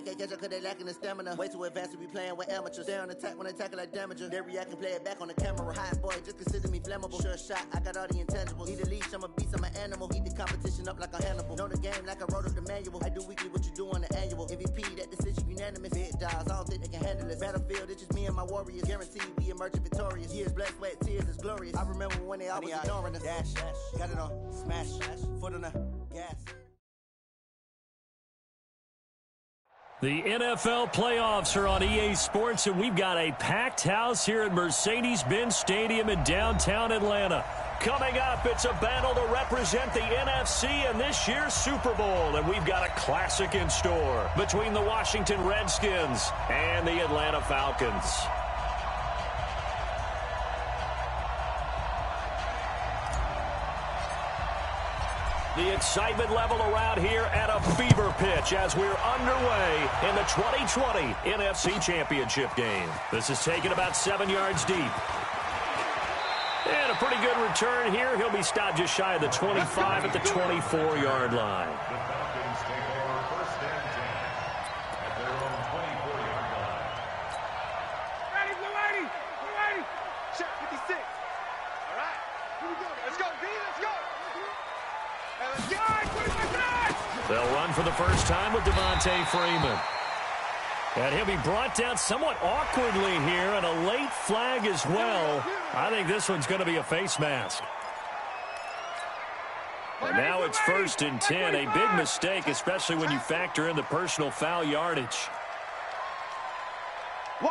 They can't catch up cause they lacking the stamina. Way too advanced to be playing with amateurs. Stay on attack when they tackle like damager. They react and play it back on the camera. Hot boy, just consider me flammable. Sure shot, I got all the intangibles. Need a leash, I'm a beast, I'm an animal. Eat the competition up like a Hannibal. Know the game like I wrote up the manual. I do weekly what you do on the annual. MVP, that decision unanimous. Big dogs, I don't think they can handle it. Battlefield, it's just me and my warriors. Guaranteed we emerging victorious. Years, blood, sweat, tears, it's glorious. I remember when they always ignoring us. Dash, got it on, smash, foot on the gas. The NFL playoffs are on EA Sports, and we've got a packed house here at Mercedes-Benz Stadium in downtown Atlanta. Coming up, it's a battle to represent the NFC in this year's Super Bowl, and we've got a classic in store between the Washington Redskins and the Atlanta Falcons. The excitement level around here at a fever pitch as we're underway in the 2020 NFC Championship game. This is taken about 7 yards deep. And a pretty good return here. He'll be stopped just shy of the 25 at the 24-yard line. The Falcons take over first and 10 at their own 24-yard line. Ready, Blue 80! Blue 80! Check 56. All right, here we go. Let's go, B, let's go. They'll run for the first time with Devontae Freeman. And he'll be brought down somewhat awkwardly here, and a late flag as well. I think this one's going to be a face mask. And now it's 1st and 10, a big mistake, especially when you factor in the personal foul yardage. Wait!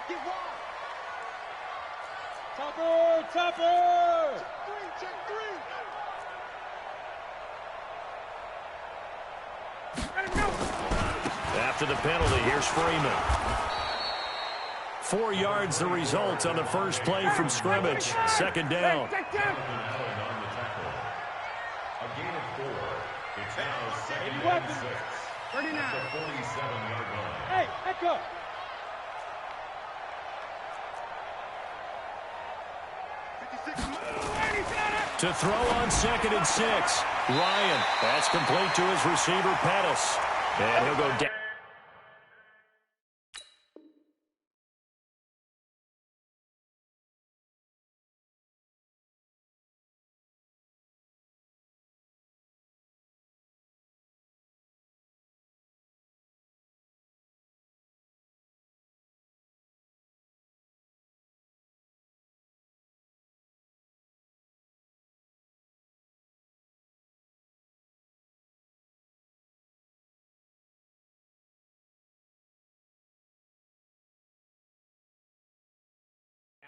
Get wide! Topper! Check three! After the penalty, here's Freeman. 4 yards the result on the first play from scrimmage. Second down. A gain of 4. It's now 2nd and 6. 39. At the 47-yard line. Hey, echo. To throw on 2nd and 6. Ryan. That's complete to his receiver, Pettis. And he'll go down.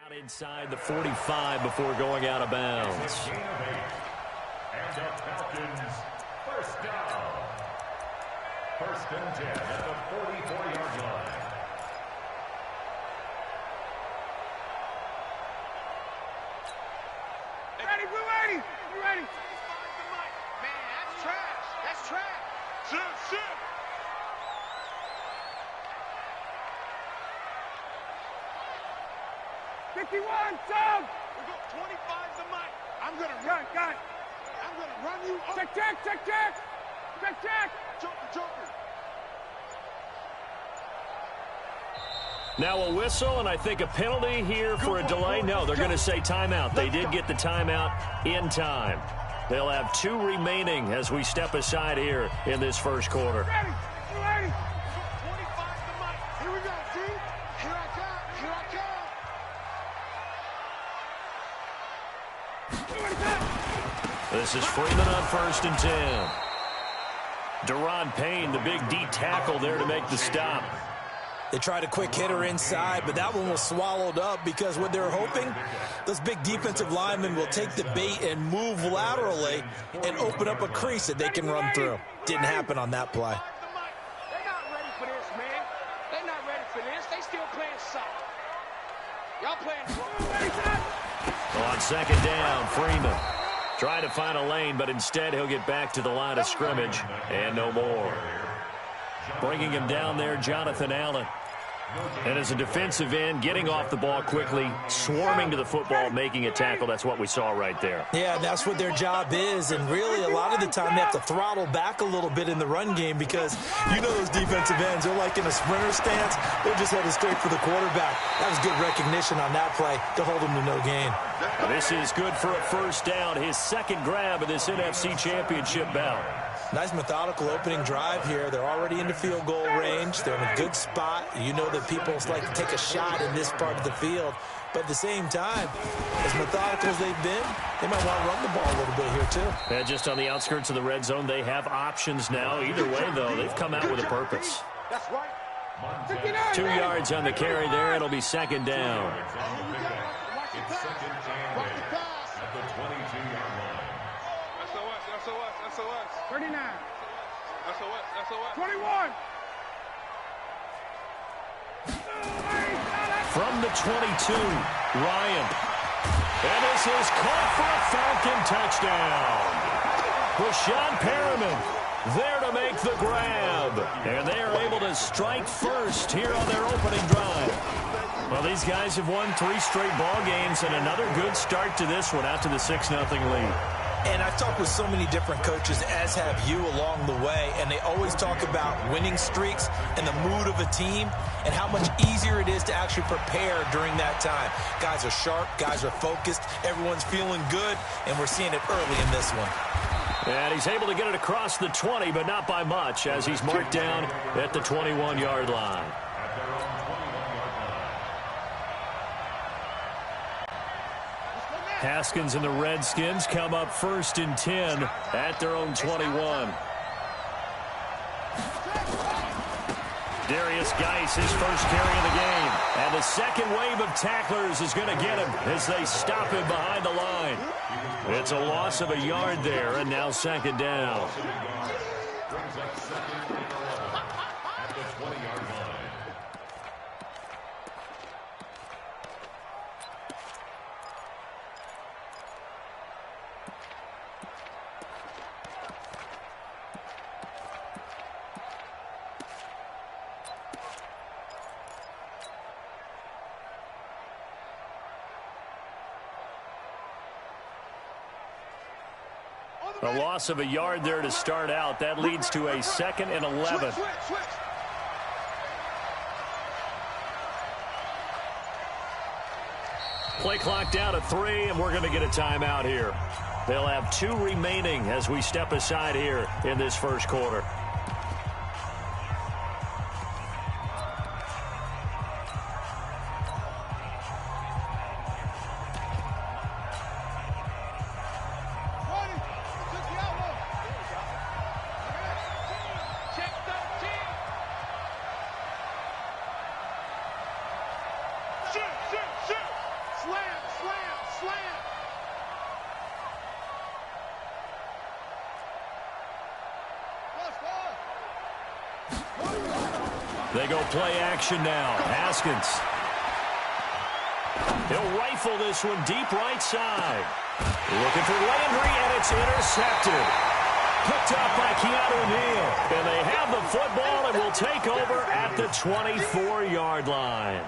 Out inside the 45 before going out of bounds. And the Falcons first down. 1st and 10 at the 44-yard line. Ready, Blue 80! You ready? Man, that's trash. That's trash. Shit. 51, down! We got 25 the mic. I'm going to run. Got it. I'm going to run you up. Check. Joker. Now a whistle, and I think a penalty here for a delay. No, they're going to say timeout. They did get the timeout in time. They'll have 2 remaining as we step aside here in this first quarter. Ready. 25 the mic. Here we go, G. Here I come. This is Freeman on 1st and 10. Deron Payne, the big D tackle there to make the stop. They tried a quick hitter inside, but that one was swallowed up because what they're hoping, those big defensive linemen will take the bait and move laterally and open up a crease that they can run through. Didn't happen on that play. They're not ready for this, man. They're not ready for this. They still playing soft. Y'all playing. On 2nd down, Freeman trying to find a lane, but instead he'll get back to the line of scrimmage and no more. Bringing him down there, Jonathan Allen. And as a defensive end, getting off the ball quickly, swarming to the football, making a tackle, that's what we saw right there. Yeah, that's what their job is, and really a lot of the time they have to throttle back a little bit in the run game because you know those defensive ends, they're like in a sprinter stance. They're just headed straight for the quarterback. That was good recognition on that play to hold them to no gain. This is good for a first down, his second grab of this NFC Championship bout. Nice methodical opening drive here. They're already into field goal range. They're in a good spot. You know that people like to take a shot in this part of the field. But at the same time, as methodical as they've been, they might want to run the ball a little bit here too. Yeah, just on the outskirts of the red zone, they have options now. Either way, though, they've come out with a purpose. That's right. 2 yards on the carry there. It'll be second down. It's second and 8 at the 22-yard line. SOS. 39. SOS. 21. From the 22, Ryan. And this is caught for a Falcon touchdown. Rashawn Perriman there to make the grab. And they are able to strike first here on their opening drive. Well, these guys have won 3 straight ball games and another good start to this one out to the 6-0 lead. And I've talked with so many different coaches, as have you along the way, and they always talk about winning streaks and the mood of a team and how much easier it is to actually prepare during that time. Guys are sharp, guys are focused, everyone's feeling good, and we're seeing it early in this one. And he's able to get it across the 20, but not by much, as he's marked down at the 21-yard line. Haskins and the Redskins come up 1st and 10 at their own 21. Darius Geis, his first carry of the game. And the second wave of tacklers is going to get him as they stop him behind the line. It's a loss of a yard there, and now second down. Brings up second and 11 at the 20-yard line. A loss of a yard there to start out. That leads to a 2nd and 11. Play clock down to 3, and we're going to get a timeout here. They'll have 2 remaining as we step aside here in this first quarter. They go play action now. Haskins. He'll rifle this one deep right side. Looking for Landry, and it's intercepted. Picked up by Keanu Neal. And they have the football and will take over at the 24-yard line.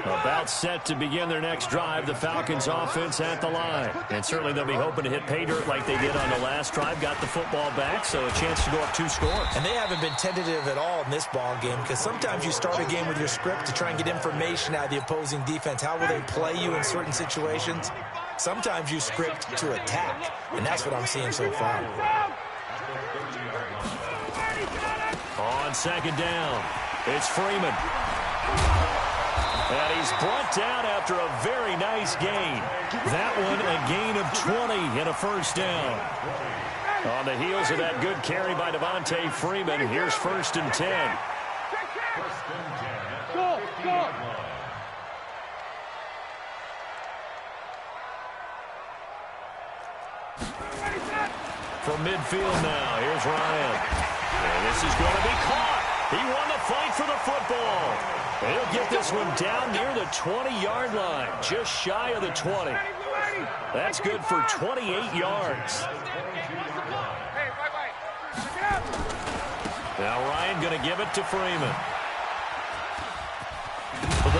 About set to begin their next drive, the Falcons offense at the line. And certainly they'll be hoping to hit pay dirt like they did on the last drive. Got the football back, so a chance to go up 2 scores. And they haven't been tentative at all in this ball game because sometimes you start a game with your script to try and get information out of the opposing defense. How will they play you in certain situations? Sometimes you script to attack, and that's what I'm seeing so far. On second down, it's Freeman. And he's brought down after a very nice gain. That one a gain of 20 and a first down. On the heels of that good carry by Devontae Freeman, here's 1st and 10. Go. From midfield now, here's Ryan. And this is going to be caught. He won the fight for the football. He'll get this one down near the 20-yard line, just shy of the 20. That's good for 28 yards. Now Ryan going to give it to Freeman.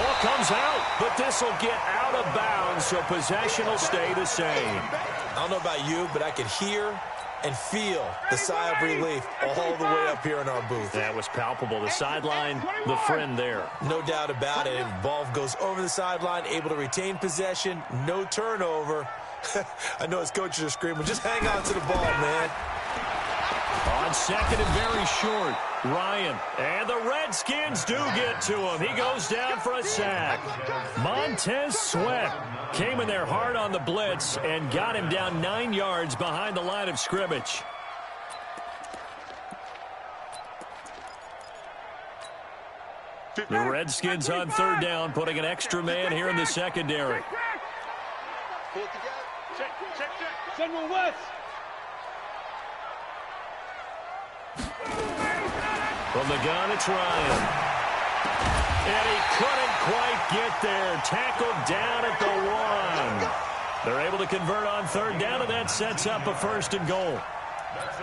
Ball comes out, but this will get out of bounds, so possession will stay the same. I don't know about you, but I could hear and feel the sigh of relief all the way up here in our booth. That was palpable. The sideline, the friend there. No doubt about it. Ball goes over the sideline, able to retain possession, no turnover. I know his coaches are screaming, just hang on to the ball, man. On second and very short, Ryan. And the Redskins do get to him. He goes down for a sack. Montez Sweat came in there hard on the blitz and got him down 9 yards behind the line of scrimmage. The Redskins on third down, putting an extra man here in the secondary. Send one west. From the gun, it's Ryan. And he couldn't quite get there. Tackled down at the 1. They're able to convert on third down, and that sets up a 1st and goal.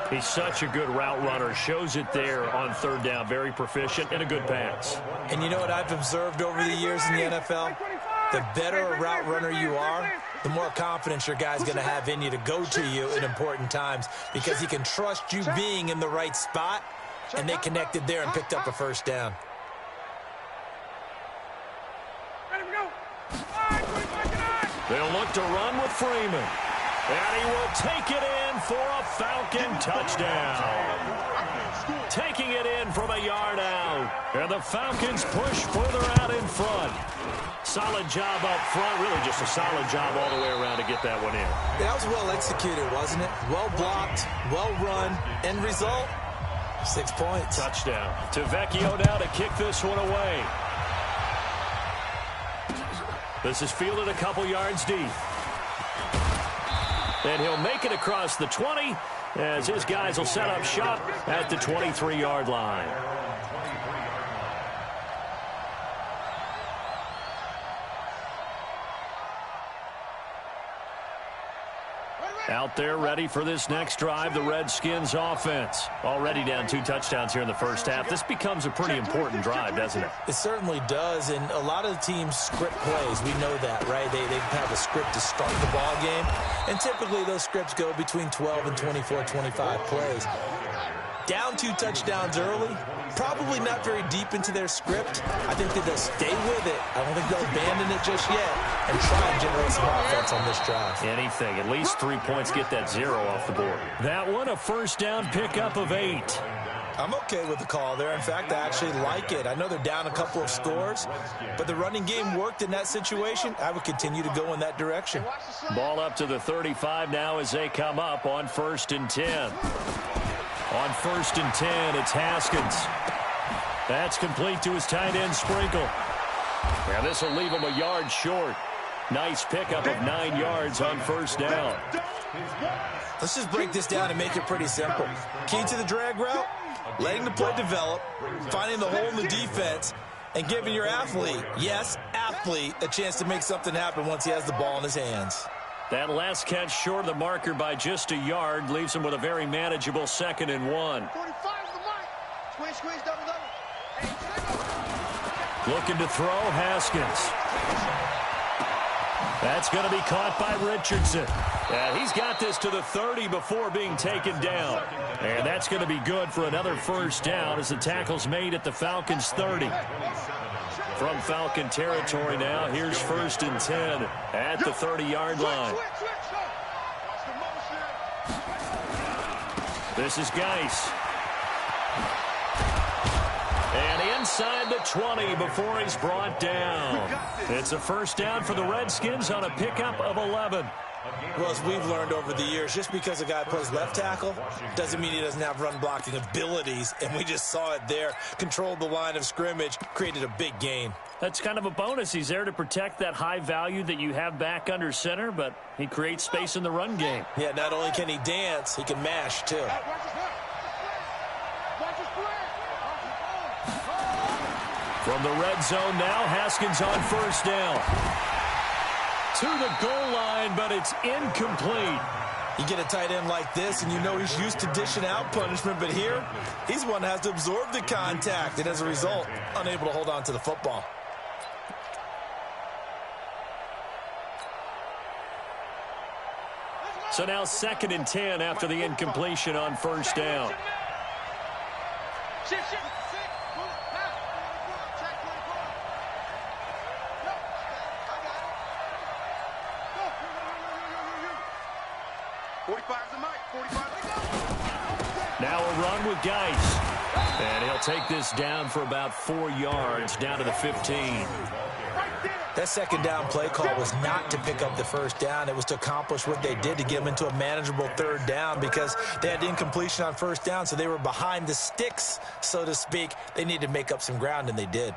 He's such a good route runner. Shows it there on third down. Very proficient and a good pass. And you know what I've observed over the years in the NFL? The better a route runner you are, the more confidence your guy's going to have in you to go to you in important times, because he can trust you being in the right spot, and they connected there and picked up a 1st down. They'll look to run with Freeman. And he will take it in for a Falcon touchdown. Taking it in from a yard out. And the Falcons push further out in front. Solid job up front. Really just a solid job all the way around to get that one in. That was well executed, wasn't it? Well blocked, well run. End result, 6 points. Touchdown. To Vecchio now to kick this one away. This is fielded a couple yards deep. And he'll make it across the 20 as his guys will set up shop at the 23-yard line. Out there ready for this next drive, the Redskins offense. Already down 2 touchdowns here in the first half. This becomes a pretty important drive, doesn't it? It certainly does, and a lot of the teams script plays. We know that, right? They have a script to start the ball game, and typically those scripts go between 12 and 24, 25 plays. Down 2 touchdowns early, probably not very deep into their script. I think that they'll stay with it. I don't think they'll abandon it just yet and try and generate some offense on this drive. Anything. At least 3 points, get that 0 off the board. That one, a 1st down pickup of 8. I'm okay with the call there. In fact, I actually like it. I know they're down a couple of scores, but the running game worked in that situation. I would continue to go in that direction. Ball up to the 35 now as they come up on 1st and 10. On 1st and 10, it's Haskins. That's complete to his tight end, Sprinkle. And this will leave him a yard short. Nice pickup of 9 yards on 1st down. Let's just break this down and make it pretty simple. Key to the drag route, letting the play develop, finding the hole in the defense, and giving your athlete, yes, athlete, a chance to make something happen once he has the ball in his hands. That last catch short of the marker by just a yard leaves him with a very manageable 2nd and 1. Looking to throw, Haskins. That's going to be caught by Richardson. And he's got this to the 30 before being taken down. And that's going to be good for another 1st down as the tackle's made at the Falcons' 30. From Falcon territory now, here's 1st and 10 at the 30-yard line. This is Geis. And inside the 20 before he's brought down. It's a 1st down for the Redskins on a pickup of 11. Well, as we've learned over the years, just because a guy plays left tackle doesn't mean he doesn't have run blocking abilities, and we just saw it there. Controlled the line of scrimmage, created a big gain. That's kind of a bonus. He's there to protect that high value that you have back under center, but he creates space in the run game. Yeah, not only can he dance, he can mash, too. From the red zone now, Haskins on 1st down. To the goal line, but it's incomplete. You get a tight end like this, and you know he's used to dishing out punishment, but here, he's one that has to absorb the contact, and as a result, unable to hold on to the football. So now 2nd and 10 after the incompletion on first down. Shift. Now a run with Geis. And he'll take this down for about 4 yards, down to the 15. That second down play call was not to pick up the first down. It was to accomplish what they did to get them into a manageable 3rd down because they had incompletion on first down, so they were behind the sticks, so to speak. They needed to make up some ground, and they did.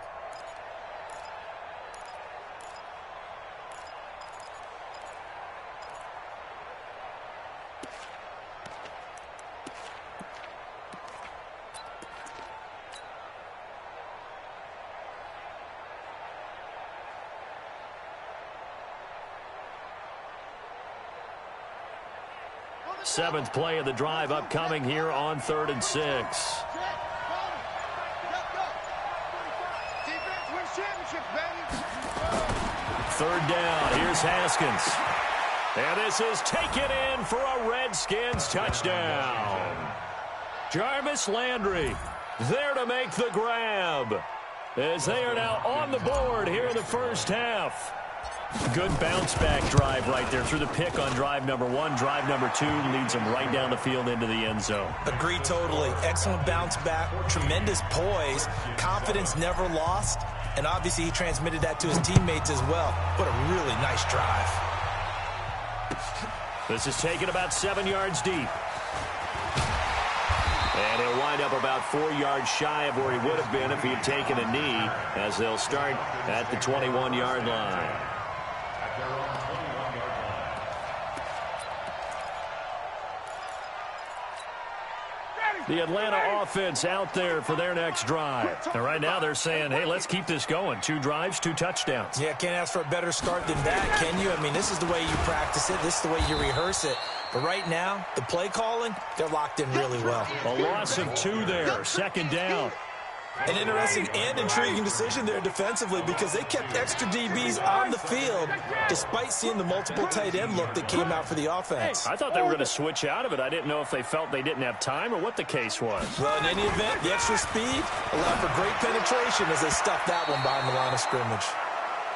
Seventh play of the drive upcoming here on 3rd and 6. Third down. Here's Haskins. And this is taken in for a Redskins touchdown. Jarvis Landry there to make the grab, as they are now on the board here in the first half. Good bounce-back drive right there through the pick on drive number 1. Drive number 2 leads them right down the field into the end zone. Agree totally. Excellent bounce-back, tremendous poise, confidence never lost, and obviously he transmitted that to his teammates as well. What a really nice drive. This is taken about 7 yards deep. And he'll wind up about 4 yards shy of where he would have been if he had taken a knee, as they'll start at the 21-yard line. The Atlanta offense out there for their next drive. And right now they're saying, hey, let's keep this going. 2 drives, 2 touchdowns. Yeah, can't ask for a better start than that, can you? I mean, this is the way you practice it. This is the way you rehearse it. But right now, the play calling, they're locked in really well. A loss of 2 there, 2nd down. An interesting and intriguing decision there defensively because they kept extra DBs on the field despite seeing the multiple tight end look that came out for the offense. I thought they were going to switch out of it. I didn't know if they felt they didn't have time or what the case was. Well, in any event, the extra speed allowed for great penetration as they stuffed that one behind the line of scrimmage.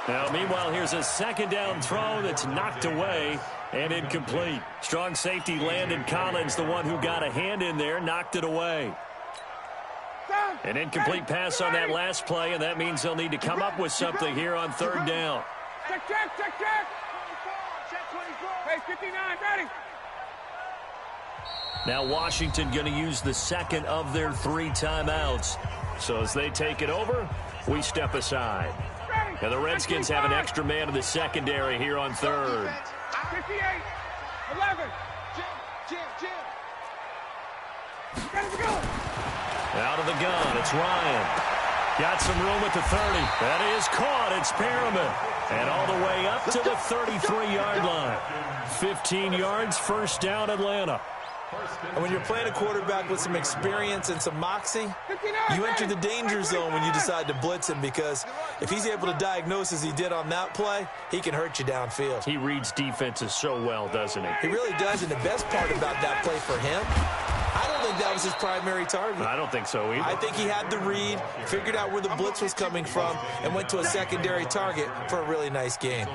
Now, meanwhile, here's a 2nd down throw that's knocked away and incomplete. Strong safety Landon Collins, the one who got a hand in there, knocked it away. An incomplete pass on that last play, and that means they'll need to come up with something here on 3rd down. Check. Hey, 59, ready. Now Washington going to use the 2nd of their 3 timeouts. So as they take it over, we step aside. Now the Redskins have an extra man in the secondary here on 3rd. 58, 11. Jim. Go. Out of the gun, it's Ryan. Got some room at the 30. That is caught. It's Perriman. And all the way up to the 33-yard line. 15 yards, first down, Atlanta. And when you're playing a quarterback with some experience and some moxie, you enter the danger zone when you decide to blitz him because if he's able to diagnose as he did on that play, he can hurt you downfield. He reads defenses so well, doesn't he? He really does, and the best part about that play for him, I don't think that was his primary target. I don't think so either. I think he had the read, figured out where the blitz was coming from, and went to a secondary target for a really nice game.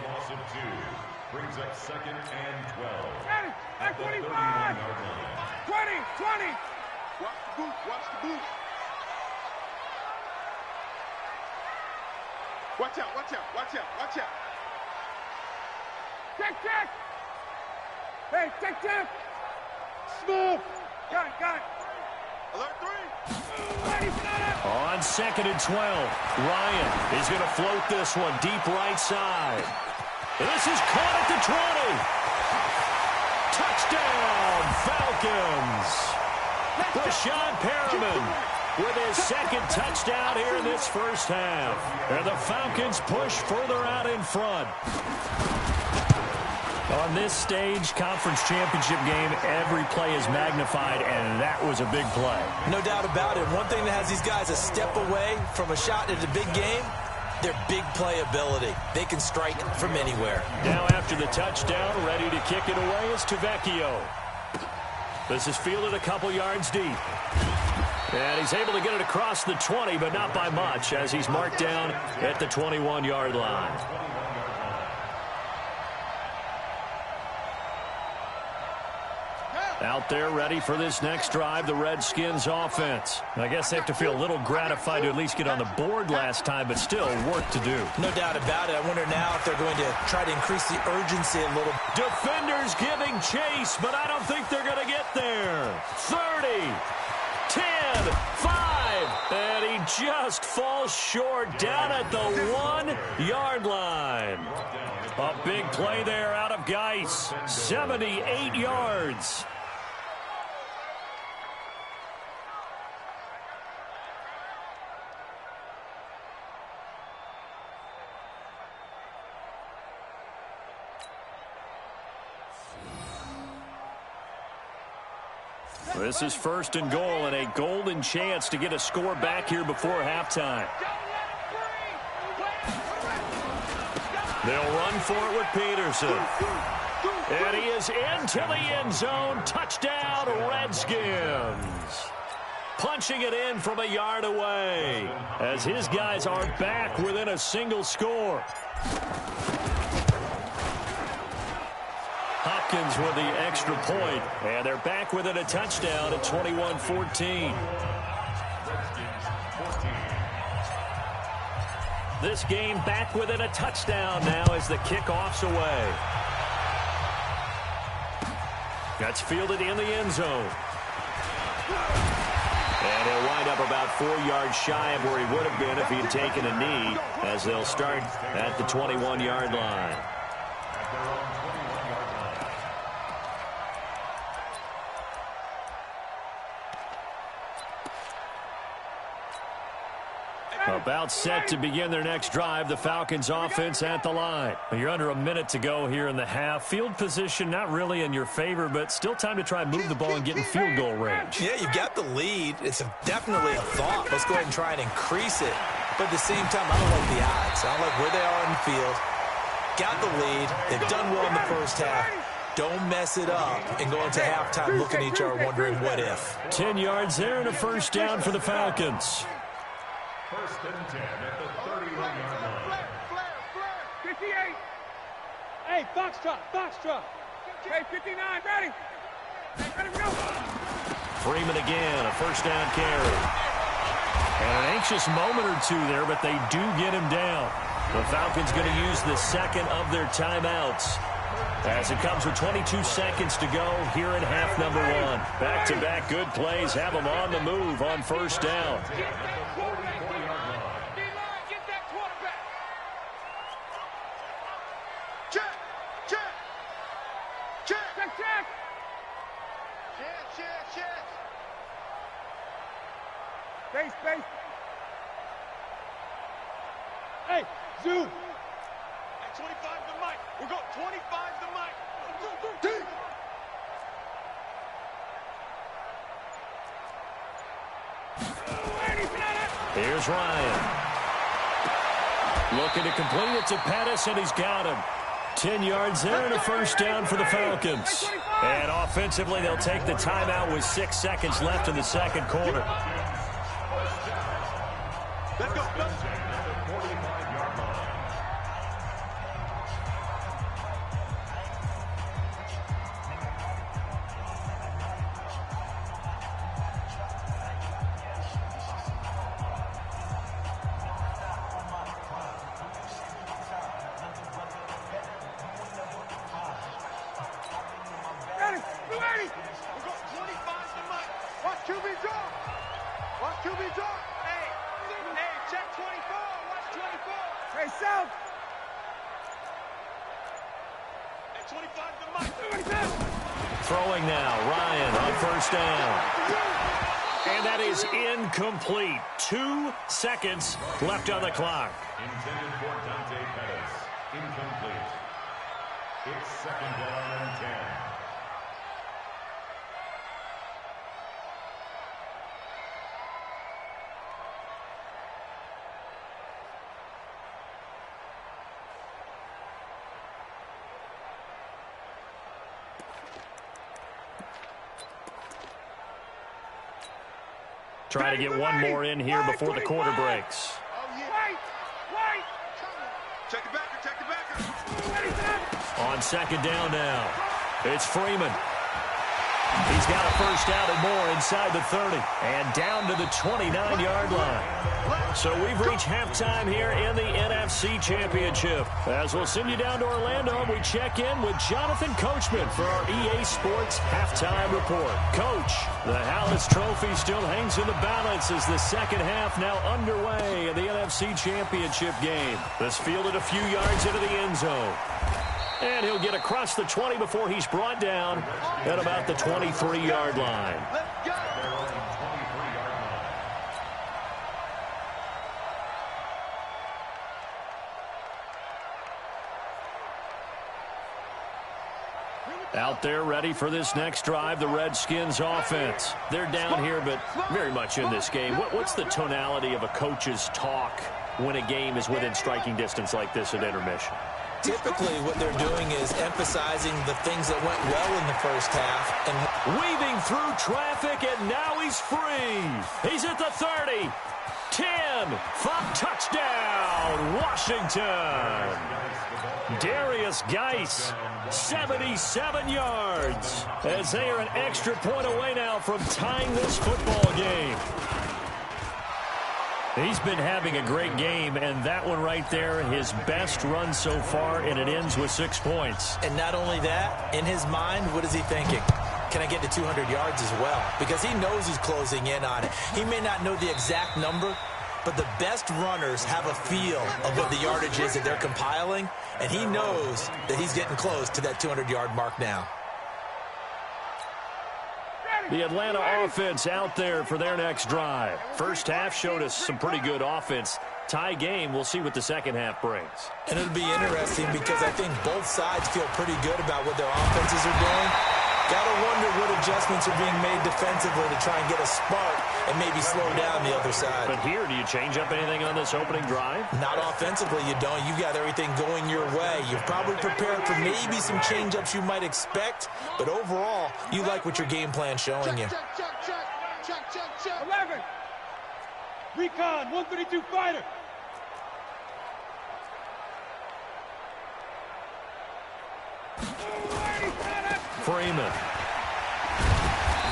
Brings up 2nd and 12. At 25. 20. Watch the boot. Watch out. Check. Hey, check. Smooth. Got it. Alert 3. On 2nd and 12, Ryan is going to float this one deep right side. This is caught at the 20. Touchdown, Falcons. Brashad Perriman with his 2nd touchdown here in this first half. And the Falcons push further out in front. On this stage, conference championship game, every play is magnified, and that was a big play. No doubt about it. One thing that has these guys a step away from a shot at a big game Their big playability. They can strike from anywhere. Now after the touchdown, ready to kick it away is Tavecchio. This is fielded a couple yards deep. And he's able to get it across the 20, but not by much, as he's marked down at the 21-yard line. Out there ready for this next drive, the Redskins offense. I guess they have to feel a little gratified to at least get on the board last time, but still work to do. No doubt about it. I wonder now if they're going to try to increase the urgency a little. Defenders giving chase, but I don't think they're going to get there. 30, 10, 5, and he just falls short down at the 1-yard line. A big play there out of Geis. 78 yards. This is 1st and goal and a golden chance to get a score back here before halftime. They'll run for it with Peterson. And he is into the end zone. Touchdown, Redskins. Punching it in from a yard away as his guys are back within a single score. Hopkins with the extra point, and they're back within a touchdown at 21-14. This game back within a touchdown now as the kickoff's away. That's fielded in the end zone. And he'll wind up about 4 yards shy of where he would have been if he had taken a knee, as they'll start at the 21-yard line. About set to begin their next drive, the Falcons offense at the line. You're under a minute to go here in the half. Field position not really in your favor, but still time to try and move the ball and get in field goal range. Yeah, you've got the lead. It's definitely a thought. Let's go ahead and try and increase it. But at the same time, I don't like the odds. I don't like where they are on the field. Got the lead. They've done well in the first half. Don't mess it up and go into halftime looking at each other wondering what if. 10 yards there and a first down for the Falcons. 1st and 10 at the 31-yard line. 58. Hey, Foxtrot. Hey, 59, ready. Hey, ready to go. Freeman again, a first down carry. And an anxious moment or two there, but they do get him down. The Falcons going to use the second of their timeouts, as it comes with 22 seconds to go here in half number 1. Back-to-back good plays have them on the move on first down. Space. Hey, zoom. Hey, 25 the mic. We're going 25 the mic. Here's Ryan. Looking to complete it to Pettis, and he's got him. 10 yards there and a first down for the Falcons. And offensively, they'll take the timeout with 6 seconds left in the second quarter. Let's go. Throwing now, Ryan on first down. And that is incomplete. 2 seconds left on the clock. Intended for Dante Pettis. Incomplete. It's 2nd down and 10. Trying to get one more in here before the quarter breaks. Wait. Check the backer. On second down now, it's Freeman. He's got a first down and more inside the 30 and down to the 29-yard line. So we've reached halftime here in the NFC Championship. As we'll send you down to Orlando, we check in with Jonathan Coachman for our EA Sports Halftime Report. Coach, the Hallis Trophy still hangs in the balance as the second half now underway in the NFC Championship game. This fielded a few yards into the end zone. And he'll get across the 20 before he's brought down at about the 23-yard line. Let's go. Out there ready for this next drive, the Redskins offense. They're down here, but very much in this game. What's the tonality of a coach's talk when a game is within striking distance like this at intermission? Typically, what they're doing is emphasizing the things that went well in the first half. And weaving through traffic, and now he's free. He's at the 30. 10. 5 touchdown, Washington. Darius Geis, 77 yards. As they are an extra point away now from tying this football game. He's been having a great game, and that one right there, his best run so far, and it ends with 6 points. And not only that, in his mind, what is he thinking? Can I get to 200 yards as well? Because he knows he's closing in on it. He may not know the exact number, but the best runners have a feel of what the yardage is that they're compiling, and he knows that he's getting close to that 200-yard mark now. The Atlanta offense out there for their next drive. First half showed us some pretty good offense. Tie game, we'll see what the second half brings. And it'll be interesting because I think both sides feel pretty good about what their offenses are doing. Got to wonder what adjustments are being made defensively to try and get a spark and maybe slow down the other side. But here, do you change up anything on this opening drive? Not offensively, you don't. You got everything going your way. You've probably prepared for maybe some change-ups you might expect, but overall, you like what your game plan's showing you. Check. 11. Recon, 132 fighter. Freeman.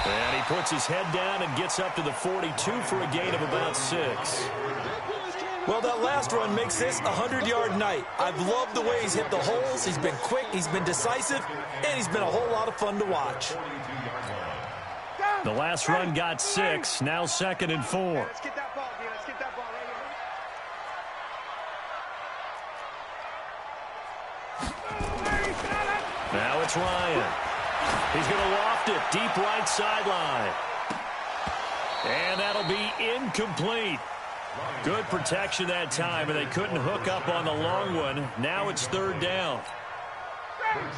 And he puts his head down and gets up to the 42 for a gain of about 6. Well, that last run makes this a 100-yard night. I've loved the way he's hit the holes. He's been quick, he's been decisive, and he's been a whole lot of fun to watch. The last run got 6, now 2nd and 4. Let's get that ball, dude. Let's get that ball right here. Now it's Ryan. He's going to loft it deep right sideline. And that'll be incomplete. Good protection that time, and they couldn't hook up on the long one. Now it's 3rd down.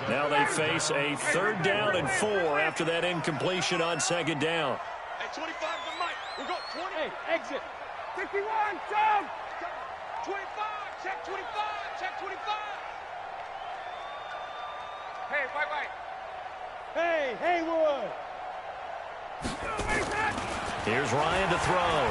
Now they face a 3rd down and 4 after that incompletion on 2nd down. Hey, 25 the mic. We'll go 20. Hey, exit. 51, down. 25, check 25, check 25. Hey, white. Hey, Haywood. Here's Ryan to throw.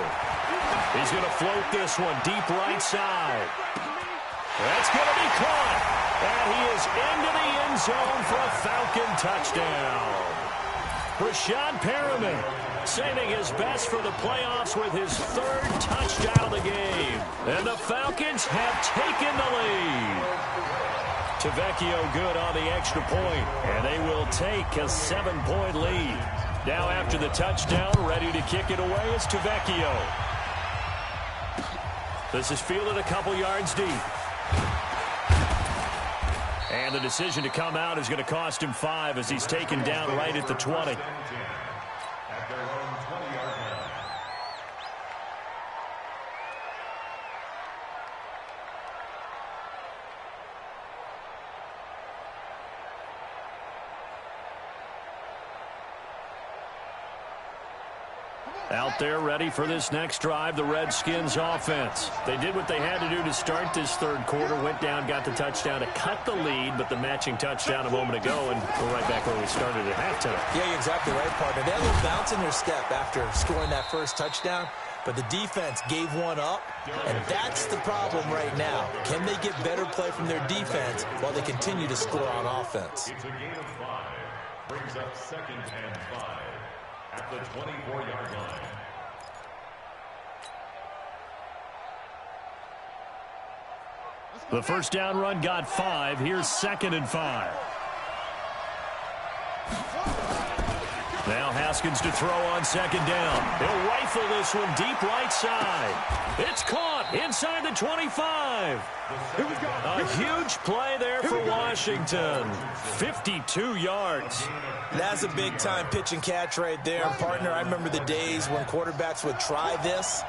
He's going to float this one deep right side. That's going to be caught. And he is into the end zone for a Falcon touchdown. Rashad Perriman saving his best for the playoffs with his 3rd touchdown of the game. And the Falcons have taken the lead. Tavecchio good on the extra point, and they will take a 7-point lead. Now after the touchdown, ready to kick it away is Tavecchio. This is fielded a couple yards deep. And the decision to come out is going to cost him 5 as he's taken down right at the 20. Out there ready for this next drive, the Redskins offense. They did what they had to do to start this third quarter, went down, got the touchdown to cut the lead, but the matching touchdown a moment ago, and we're right back where we started at halftime. Yeah, you're exactly right, partner. They had a little bounce in their step after scoring that first touchdown, but the defense gave one up, and that's the problem right now. Can they get better play from their defense while they continue to score on offense? It's a gain of 5. Brings up 2nd and 5 at the 24-yard line. The first down run got 5. Here's 2nd and 5. Now Haskins to throw on 2nd down. He'll rifle this one deep right side. It's caught inside the 25. A huge play there for Washington. 52 yards. That's a big-time pitch and catch right there. And partner, I remember the days when quarterbacks would try this.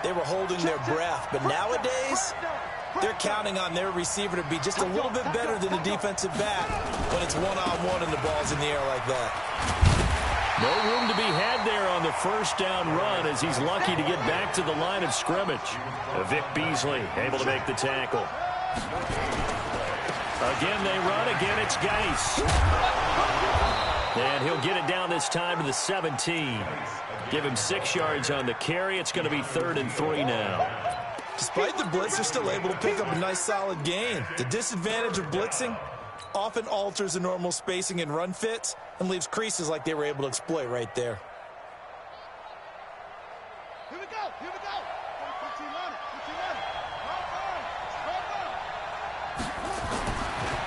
They were holding their breath. But nowadays, they're counting on their receiver to be just a little bit better than the defensive back when it's one-on-one and the ball's in the air like that. No room to be had there on the first down run as he's lucky to get back to the line of scrimmage. Vic Beasley able to make the tackle. Again they run. Again it's Geis. And he'll get it down this time to the 17. Give him 6 yards on the carry. It's going to be 3rd and 3 now. Despite the blitz, they're still able to pick up a nice solid gain. The disadvantage of blitzing often alters the normal spacing and run fits and leaves creases like they were able to exploit right there. Here we go. Here we go.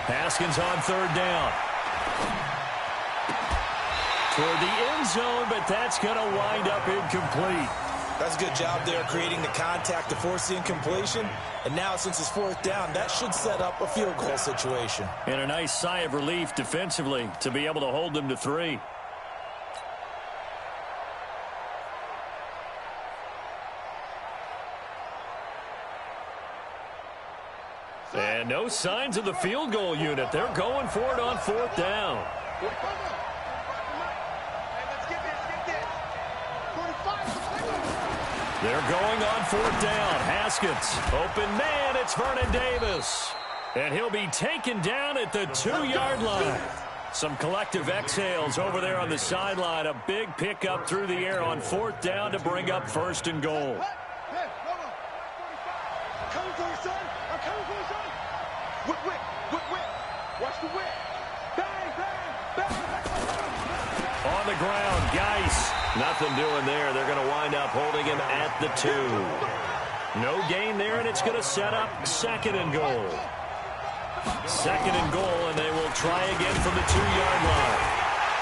Haskins on 3rd down. Toward the end zone, but that's going to wind up incomplete. That's a good job there creating the contact to force the incompletion. And now, since it's 4th down, that should set up a field goal situation. And a nice sigh of relief defensively to be able to hold them to 3. And no signs of the field goal unit. They're going for it on 4th down. They're going on 4th down. Haskins, open man, it's Vernon Davis. And he'll be taken down at the 2-yard line. Some collective exhales over there on the sideline. A big pickup through the air on 4th down to bring up 1st and goal. Hey, hold on. I'm coming for you, son. I'm coming for you, son. Whip, whip, whip, whip. Watch the whip. Bang, bang, bang. On the ground, Geis. Nothing doing there. They're going to wind up holding him at the 2. No gain there, and it's going to set up 2nd and goal. 2nd and goal, and they will try again from the 2-yard line.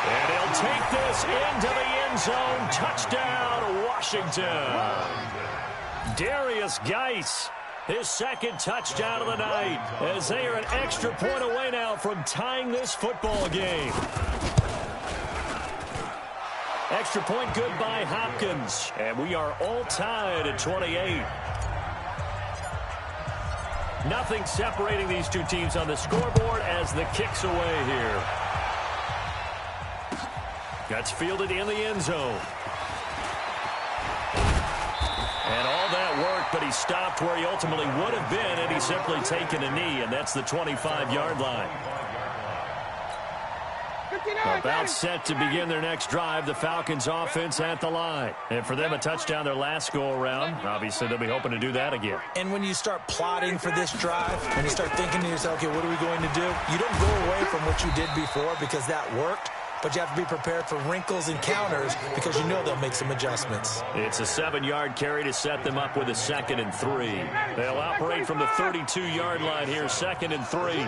And he'll take this into the end zone. Touchdown, Washington. Darius Geis, his 2nd touchdown of the night, as they are an extra point away now from tying this football game. Extra point good by Hopkins. And we are all tied at 28. Nothing separating these two teams on the scoreboard as the kick's away here. That's fielded in the end zone. And all that worked, but he stopped where he ultimately would have been, and he's simply taken a knee, and that's the 25-yard line. About set to begin their next drive, the Falcons offense at the line. And for them, a touchdown their last go-around. Obviously, they'll be hoping to do that again. And when you start plotting for this drive, when you start thinking to yourself, okay, what are we going to do? You don't go away from what you did before because that worked, but you have to be prepared for wrinkles and counters because you know they'll make some adjustments. It's a 7-yard carry to set them up with a 2nd and 3. They'll operate from the 32-yard line here, 2nd and 3.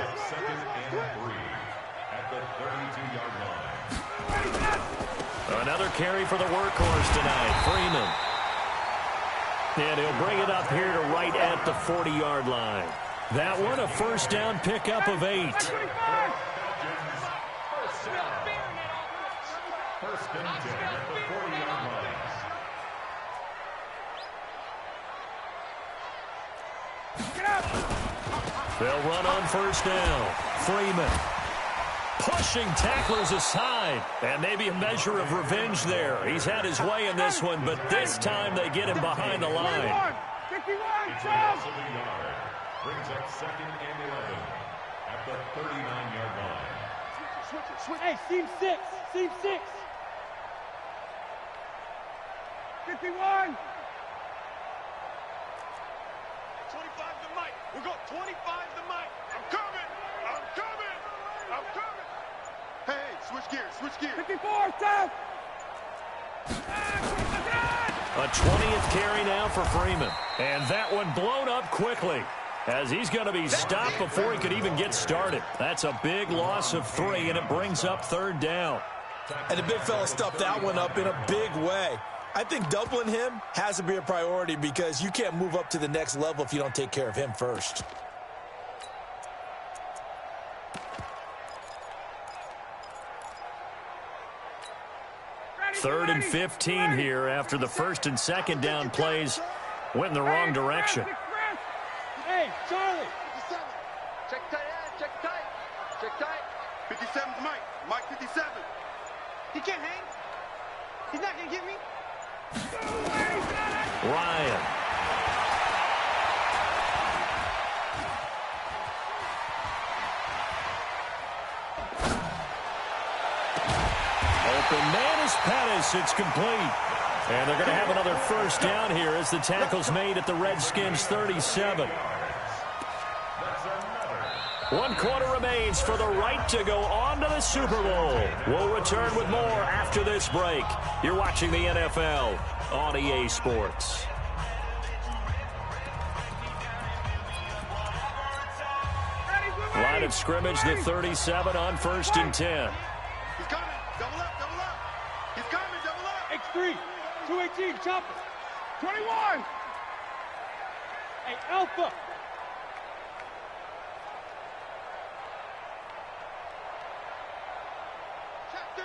Another carry for the workhorse tonight, Freeman. And he'll bring it up here to right at the 40-yard line. That one, a first down pickup of 8. First and 10 at the 40-yard line. They'll run on first down. Freeman. Pushing tacklers aside. And maybe a measure of revenge there. He's had his way in this one, but this time they get him behind the line. 51, brings up 2nd and 11 at the 39-yard line. Switch. Hey, seam 6. Seam 6. 51. 25 to Mike. We go 25 to Mike. I'm coming. Hey, switch gears. 54, stop. A 20th carry now for Freeman. And that one blown up quickly, as he's going to be stopped before he could even get started. That's a big loss of 3, and it brings up 3rd down. And the big fella stuffed that one up in a big way. I think doubling him has to be a priority because you can't move up to the next level if you don't take care of him first. Third and 15 here after the 1st and 2nd down plays went in the wrong direction. Hey, Charlie. Check tight. 57's Mike. Mike 57. He can't hang. He's not going to get me. Ryan. Open man is Pettis. It's complete. And they're going to have another 1st down here as the tackle's made at the Redskins 37. 1 quarter remains for the right to go on to the Super Bowl. We'll return with more after this break. You're watching the NFL on EA Sports. Line of scrimmage, the 37 on 1st and 10. He's coming. Double up. He's coming. Double up. X3. 218. Chopper. 21. Hey, Alpha.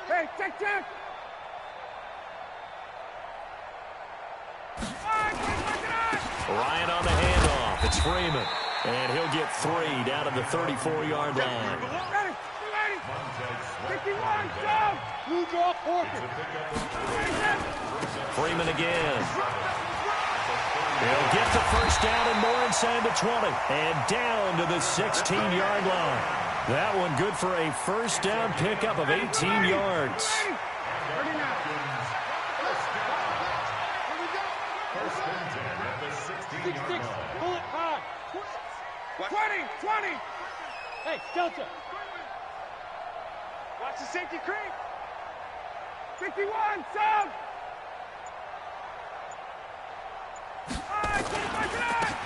Hey, check. Ryan on the handoff. It's Freeman. And he'll get 3 down to the 34-yard line. Ready. 51, down. Blue draw, Porter. Freeman again. He'll get the 1st down and more inside the 20. And down to the 16-yard line. That one good for a 1st down pickup of 18 yards. 6-6, pull it high. 20. Hey, Delta. Watch the safety creep. 51, sub.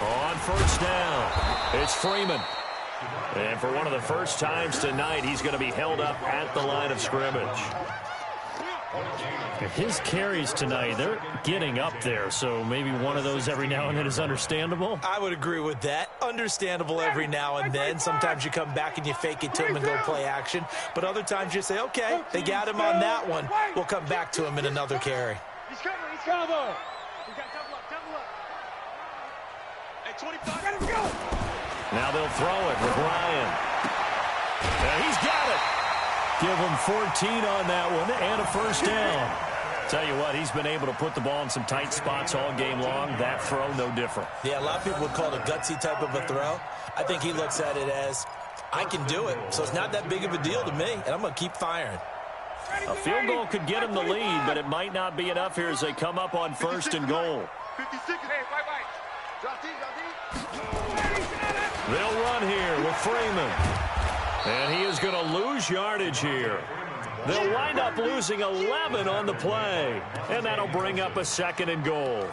On 1st down, it's Freeman. And for one of the first times tonight, he's going to be held up at the line of scrimmage. His carries tonight, they're getting up there, so maybe one of those every now and then is understandable. I would agree with that. Understandable every now and then. Sometimes you come back and you fake it to him and go play action. But other times you say, okay, they got him on that one. We'll come back to him in another carry. He's coming. Cover. We got double up. Hey, 25. Let him go. Now they'll throw it with Ryan. And he's got it. Give him 14 on that one and a 1st down. Tell you what, he's been able to put the ball in some tight spots all game long. That throw, no different. Yeah, a lot of people would call it a gutsy type of a throw. I think he looks at it as, I can do it, so it's not that big of a deal to me, and I'm going to keep firing. A field goal could get him the lead, but it might not be enough here as they come up on 1st and goal. 56. Hey, right. Drop deep. They'll run here with Freeman. And he is going to lose yardage here. They'll wind up losing 11 on the play. And that'll bring up a 2nd and goal.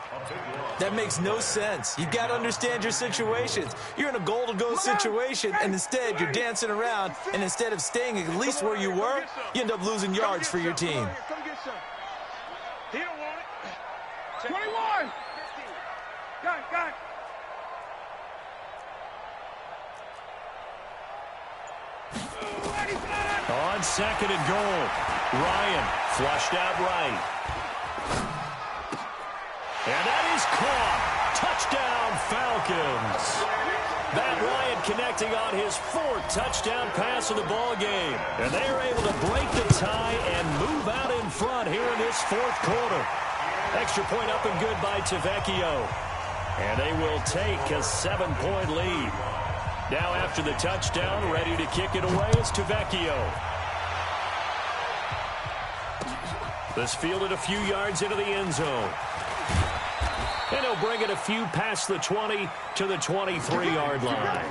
That makes no sense. You've got to understand your situations. You're in a goal-to-go situation, and instead you're dancing around, and instead of staying at least where you were, you end up losing yards for your team. Come get some. He don't want it. 21. Got it. On 2nd and goal, Ryan flushed out right. And that is caught. Touchdown, Falcons. Matt Ryan connecting on his 4th touchdown pass of the ball game. And they are able to break the tie and move out in front here in this 4th quarter. Extra point up and good by Tavecchio. And they will take a 7-point lead. Now after the touchdown, ready to kick it away is Tavecchio. This fielded a few yards into the end zone. And he'll bring it a few past the 20 to the 23-yard line.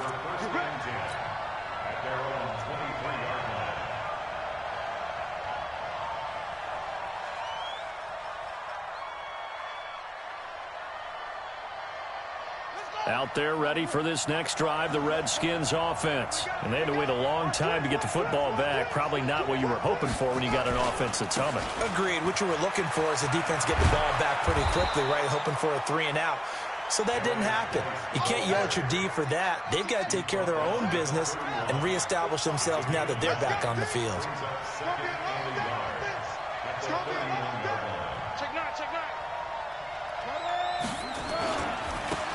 Out there ready for this next drive, the Redskins offense. And they had to wait a long time to get the football back. Probably not what you were hoping for when you got an offense that's humming. Agreed. What you were looking for is the defense get the ball back pretty quickly, right? Hoping for a 3 and out. So that didn't happen. You can't yell at your D for that. They've got to take care of their own business and reestablish themselves now that they're back on the field.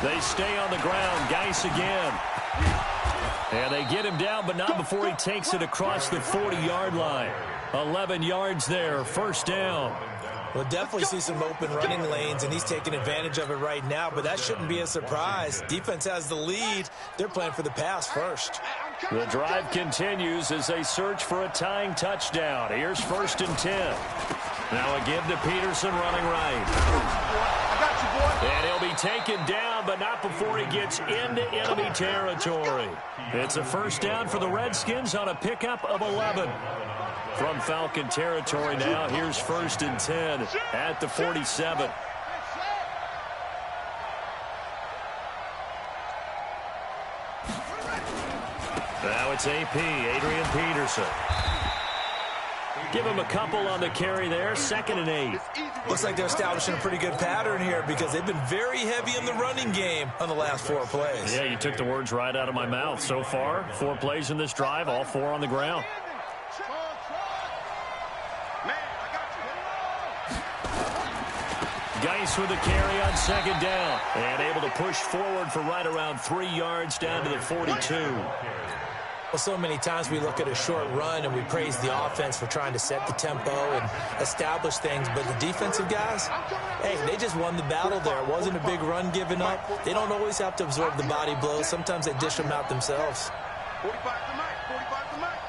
They stay on the ground. Geis again. And they get him down, but not before he takes it across the 40-yard line. 11 yards there, first down. We'll definitely see some open running lanes, and he's taking advantage of it right now, but that shouldn't be a surprise. Defense has the lead. They're playing for the pass first. The drive continues as they search for a tying touchdown. Here's 1st and 10. Now again to Peterson running right. And he'll be taken down, but not before he gets into enemy territory. It's a first down for the Redskins on a pickup of 11. From Falcon territory now, here's 1st and 10 at the 47. Now it's AP, Adrian Peterson. Give him a couple on the carry there, 2nd and 8. Looks like they're establishing a pretty good pattern here because they've been very heavy in the running game on the last 4 plays. Yeah, you took the words right out of my mouth. So far, 4 plays in this drive, all 4 on the ground. Geis with a carry on 2nd down. And able to push forward for right around 3 yards down to the 42. Well, so many times we look at a short run and we praise the offense for trying to set the tempo and establish things, but the defensive guys, hey, they just won the battle there. It wasn't a big run given up. They don't always have to absorb the body blows. Sometimes they dish them out themselves. 45 to Mike, 45 to Mike.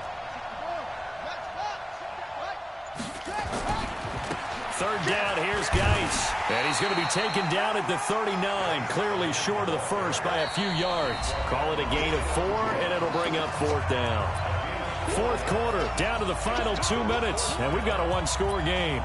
3rd down, here's Geis. And he's going to be taken down at the 39, clearly short of the first by a few yards. Call it a gain of 4, and it'll bring up 4th down. 4th quarter, down to the final 2 minutes, and we've got a 1-score game.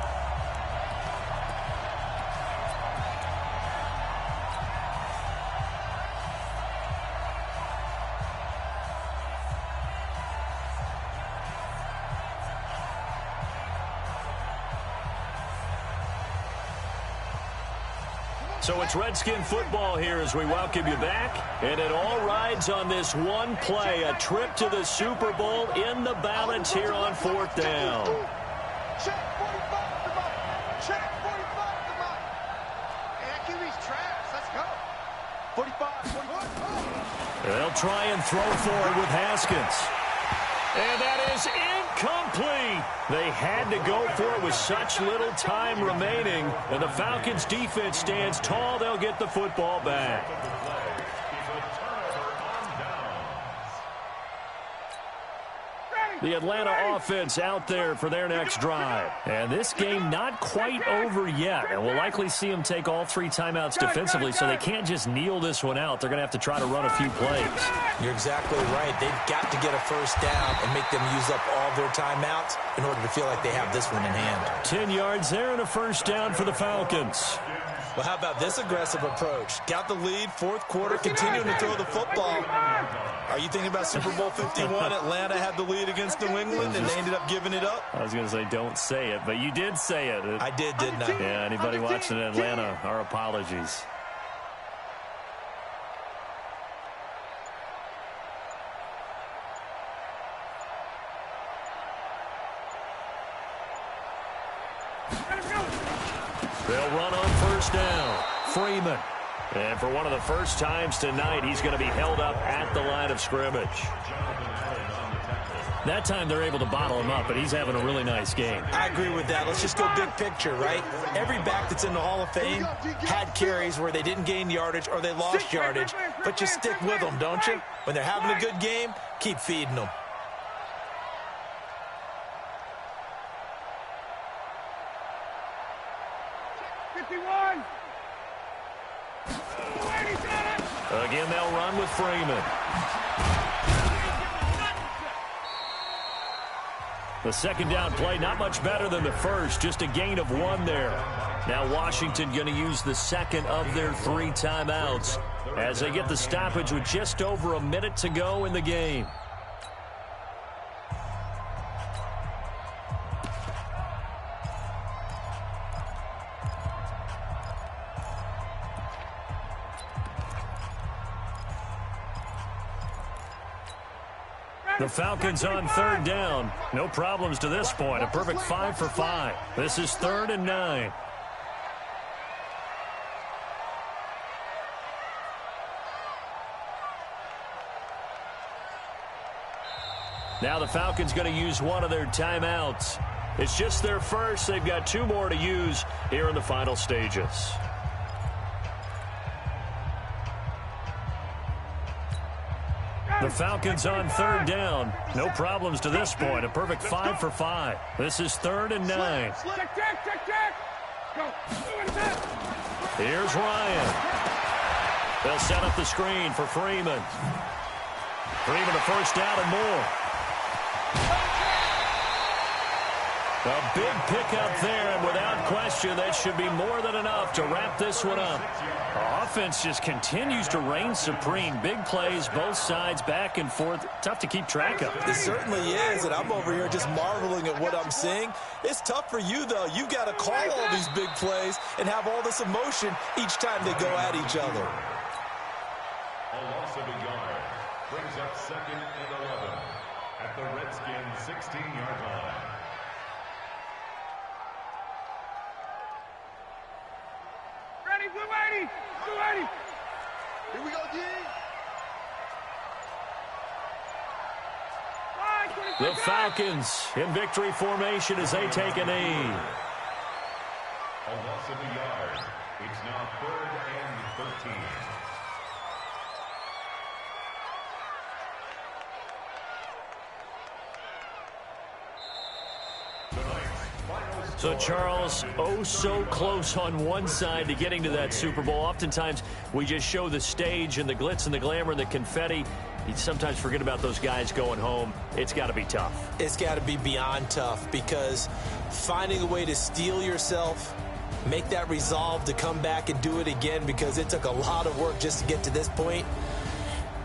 So it's Redskin football here as we welcome you back. And it all rides on this one play, a trip to the Super Bowl in the balance here on 4th down. Check 45 to Mike. Check 45 to Mike. Hey, QB's trash. Let's go. 45, 45. They'll try and throw forward with Haskins. And that is incomplete. They had to go for it with such little time remaining. And the Falcons' defense stands tall. They'll get the football back. The Atlanta offense out there for their next drive. And this game not quite over yet. And we'll likely see them take all 3 timeouts defensively, so they can't just kneel this one out. They're going to have to try to run a few plays. You're exactly right. They've got to get a first down and make them use up all their timeouts in order to feel like they have this one in hand. 10 yards there and a first down for the Falcons. Well, how about this aggressive approach? Got the lead, 4th quarter, continuing to throw the football. Are you thinking about Super Bowl 51? Atlanta had the lead against New England, and they ended up giving it up? I was going to say don't say it, but you did say it. I did, didn't I? Yeah, anybody watching in Atlanta, our apologies. They'll run on first down. Freeman And for one of the first times tonight, he's going to be held up at the line of scrimmage. That time they're able to bottle him up, but he's having a really nice game. I agree with that. Let's just go big picture, right? Every back that's in the Hall of Fame had carries where they didn't gain yardage or they lost yardage, but you stick with them, don't you? When they're having a good game, keep feeding them. Again, they'll run with Freeman. The second down play, not much better than the first, just a gain of 1 there. Now Washington going to use the second of their 3 timeouts as they get the stoppage with just over a minute to go in the game. The Falcons on third down. No problems to this point. A perfect 5 for 5. This is 3rd and 9. Now the Falcons going to use one of their timeouts. It's just their first. They've got 2 more to use here in the final stages. The Falcons on third down. No problems to this point. A perfect 5 for 5. This is 3rd and 9. Here's Ryan. They'll set up the screen for Freeman. Freeman a first down and more. A big pickup there, and without question, that should be more than enough to wrap this one up. Our offense just continues to reign supreme. Big plays, both sides, back and forth. Tough to keep track of. It certainly is, and I'm over here just marveling at what I'm seeing. It's tough for you, though. You got to call all these big plays and have all this emotion each time they go at each other. A loss of a yard brings up 2nd and 11 at the Redskins' 16-yard line. Here we go, D. The Falcons in victory formation as they take a knee. A loss of a yard. It's now 3rd and 13. So, Charles, oh so close on one side to getting to that Super Bowl. Oftentimes, we just show the stage and the glitz and the glamour and the confetti. You sometimes forget about those guys going home. It's got to be tough. It's got to be beyond tough, because finding a way to steel yourself, make that resolve to come back and do it again, because it took a lot of work just to get to this point.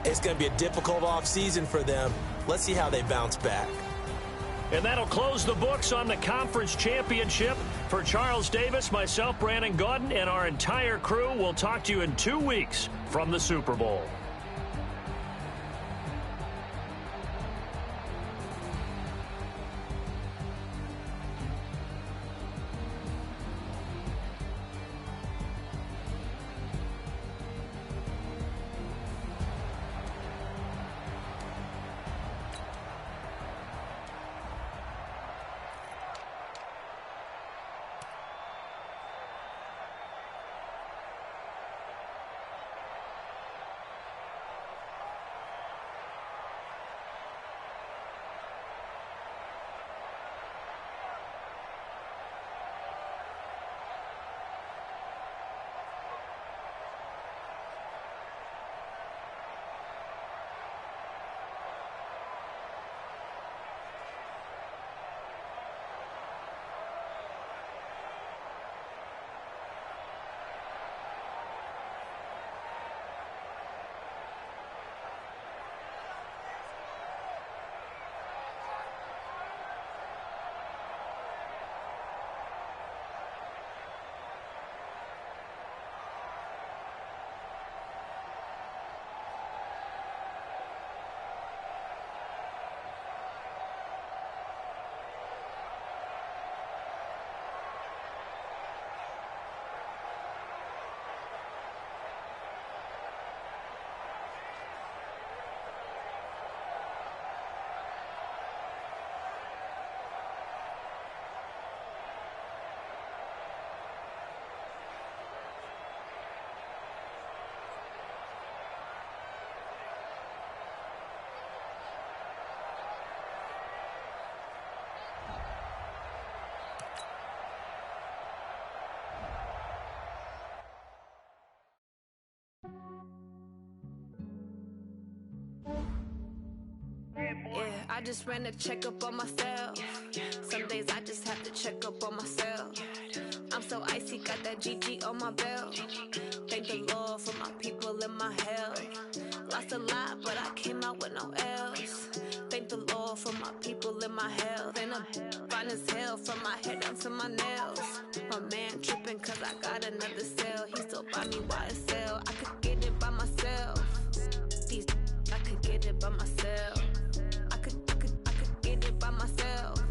It's going to be a difficult offseason for them. Let's see how they bounce back. And that'll close the books on the conference championship. For Charles Davis, myself, Brandon Gaudin, and our entire crew, we'll talk to you in 2 weeks from the Super Bowl. I just ran a checkup on myself. Some days I just have to check up on myself. I'm so icy, got that GG on my belt. Thank the Lord for my people and my health. Lost a lot, but I came out with no L's. Thank the Lord for my people and my health. And I'm fine as hell from my head down to my nails. My man tripping cause I got another cell. He still buy me YSL. I could get it by myself. These I could get it by myself. I could get it by myself.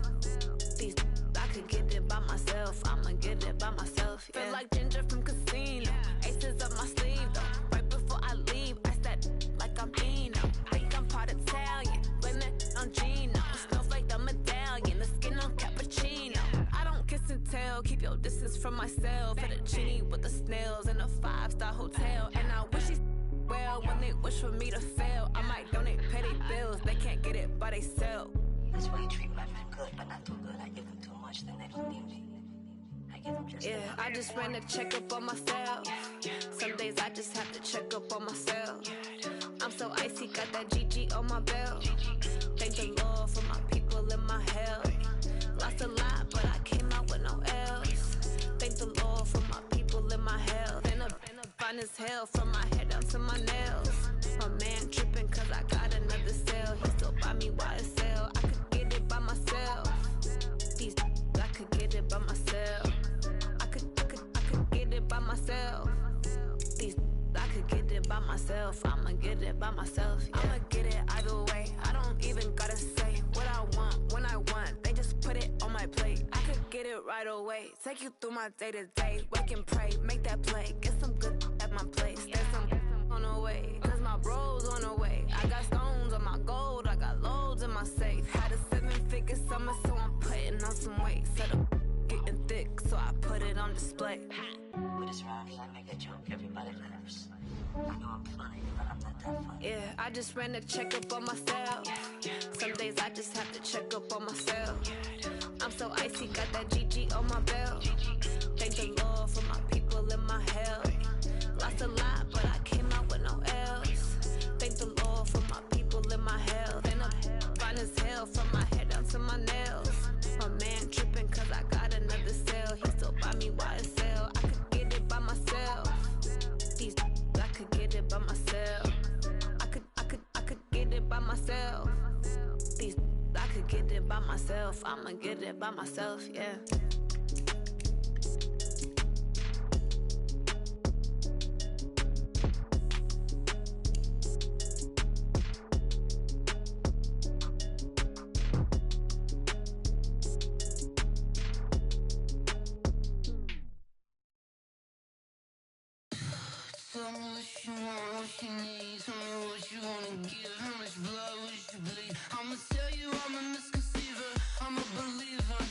These I could get it by myself. I'ma get it by myself. Yeah. Feel like Ginger from Casino. Aces up my sleeve though. Right before I leave, I said like I'm Dino. Think I'm part Italian. Blame it on Gino. Snowflake the medallion. The skin on cappuccino. I don't kiss and tell. Keep your distance from myself. Fettuccine with the snails in a 5-star hotel. And I wish he's well when they wish for me to fail. I might donate petty bills. They can't get it by themselves. That's why you treat women good, but not too good. I give them too much, then they don't need me. I give them just enough. I just ran a checkup on myself. Some days I just have to check up on myself. I'm so icy, got that GG on my belt. Thank the Lord for my people and my health. Lost a lot, but I came out with no L's. Thank the Lord for my people and my health. And I'm fine as hell from my head down to my nails. My man tripping cause I got another cell. He still buy me YSL. I could get it by myself. These I could get it by myself. I could get it by myself. These I could get it by myself. I'ma get it by myself. Yeah. I'ma get it either way. I don't even gotta say what I want when I want. They just put it on my plate. I could get it right away. Take you through my day to day. Wake and pray, make that play. Get some good at my place. There's some on the way, cause my bros on the way. I got stones on my gold. I got loads in my safe. Had a 7-figure summer, so I'm putting on some weight. Set up getting thick, so I put it on display. With this round, I make a joke, everybody laughs. I know I'm funny, but I'm not that funny. Yeah, I just ran a checkup on myself. Some days I just have to check up on myself. I'm so icy, got that GG on my belt. Thank the Lord for my people and my health. Lost a lot, but I came out with no L's. Thank the Lord for my people and my health. And I'm fine as hell from my head down to my nails. My man tripping cause I got another cell. He still buy me YSL. I could get it by myself. These I could get it by myself. I could get it by myself. These I could get it by myself. I'ma get it by myself, yeah. Tell me what you want, what you need. Tell me what you wanna give. How much blood would you bleed? I'ma tell you I'm a misconceiver. I'm a believer.